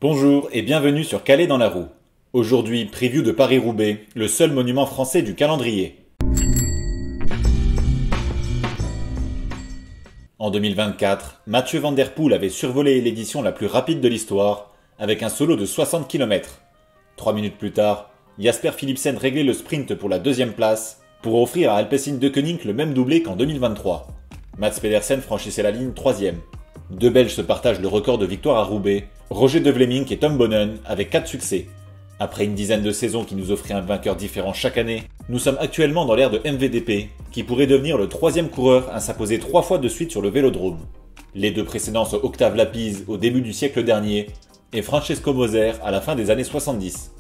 Bonjour et bienvenue sur Calais dans la roue. Aujourd'hui, preview de Paris-Roubaix, le seul monument français du calendrier. En 2024, Mathieu Van Der Poel avait survolé l'édition la plus rapide de l'histoire, avec un solo de 60 km. 3 minutes plus tard, Jasper Philipsen réglait le sprint pour la deuxième place, pour offrir à Alpecin-Deceuninck le même doublé qu'en 2023. Mats Pedersen franchissait la ligne troisième. Deux Belges se partagent le record de victoire à Roubaix, Roger De Vleming et Tom Bonnen, avec 4 succès. Après une dizaine de saisons qui nous offraient un vainqueur différent chaque année, nous sommes actuellement dans l'ère de MVDP, qui pourrait devenir le troisième coureur à s'imposer 3 fois de suite sur le vélodrome. Les deux précédents sont Octave Lapise au début du siècle dernier et Francesco Moser à la fin des années 70.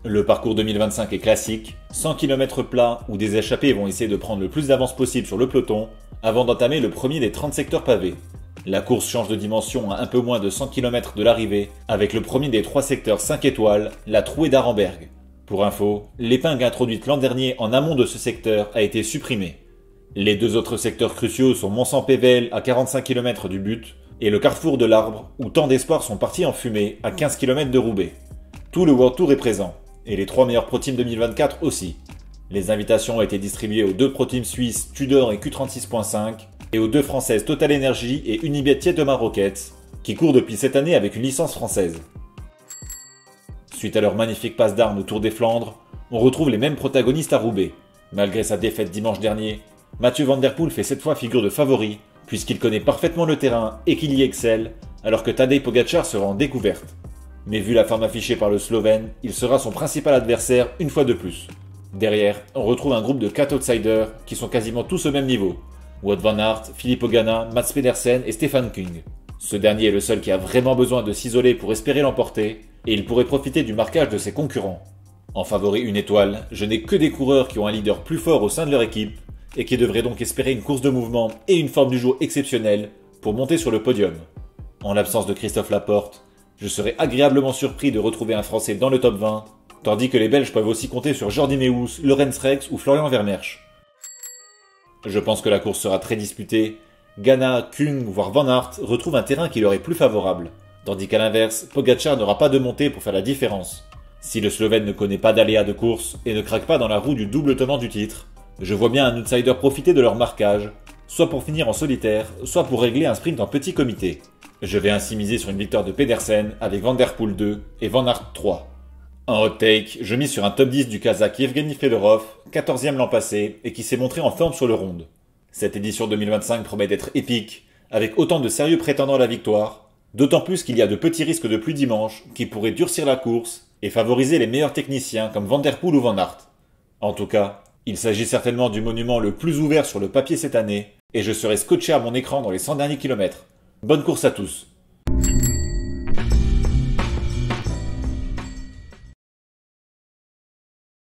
Le parcours 2025 est classique, 100 km plats où des échappés vont essayer de prendre le plus d'avance possible sur le peloton avant d'entamer le premier des 30 secteurs pavés. La course change de dimension à un peu moins de 100 km de l'arrivée avec le premier des 3 secteurs 5 étoiles, la Trouée d'Arenberg. Pour info, l'épingle introduite l'an dernier en amont de ce secteur a été supprimée. Les deux autres secteurs cruciaux sont Mont-Saint-Pével à 45 km du but et le carrefour de l'Arbre où tant d'espoirs sont partis en fumée à 15 km de Roubaix. Tout le World Tour est présent, et les 3 meilleurs Pro Team 2024 aussi. Les invitations ont été distribuées aux 2 Pro Teams suisses Tudor et Q36.5 et aux 2 françaises Total Energy et Unibet Tietema Rockets, qui courent depuis cette année avec une licence française. Suite à leur magnifique passe d'armes au Tour des Flandres, on retrouve les mêmes protagonistes à Roubaix. Malgré sa défaite dimanche dernier, Mathieu Van Der Poel fait cette fois figure de favori, puisqu'il connaît parfaitement le terrain et qu'il y excelle, alors que Tadej Pogačar sera en découverte. Mais vu la forme affichée par le Slovène, il sera son principal adversaire une fois de plus. Derrière, on retrouve un groupe de 4 outsiders qui sont quasiment tous au même niveau. Wout van Aert, Filippo Ganna, Mats Pedersen et Stefan Kung. Ce dernier est le seul qui a vraiment besoin de s'isoler pour espérer l'emporter, et il pourrait profiter du marquage de ses concurrents. En favori une étoile, je n'ai que des coureurs qui ont un leader plus fort au sein de leur équipe, et qui devraient donc espérer une course de mouvement et une forme du jour exceptionnelle pour monter sur le podium. En l'absence de Christophe Laporte, je serais agréablement surpris de retrouver un Français dans le top 20, tandis que les Belges peuvent aussi compter sur Jordi Meeus, Lorenz Rex ou Florian Vermeersch. Je pense que la course sera très disputée. Ganna, Kung, voire Van Aert retrouvent un terrain qui leur est plus favorable, tandis qu'à l'inverse, Pogačar n'aura pas de montée pour faire la différence. Si le Slovène ne connaît pas d'aléas de course et ne craque pas dans la roue du double tenant du titre, je vois bien un outsider profiter de leur marquage, soit pour finir en solitaire, soit pour régler un sprint en petit comité. Je vais ainsi miser sur une victoire de Pedersen avec Van Der Poel 2 et Van Aert 3. En hot take, je mise sur un top 10 du Kazakh Evgeny Fedorov, 14e l'an passé et qui s'est montré en forme sur le round. Cette édition 2025 promet d'être épique, avec autant de sérieux prétendants à la victoire, d'autant plus qu'il y a de petits risques de pluie dimanche qui pourraient durcir la course et favoriser les meilleurs techniciens comme Van Der Poel ou Van Aert. En tout cas, il s'agit certainement du monument le plus ouvert sur le papier cette année et je serai scotché à mon écran dans les 100 derniers kilomètres. Bonne course à tous!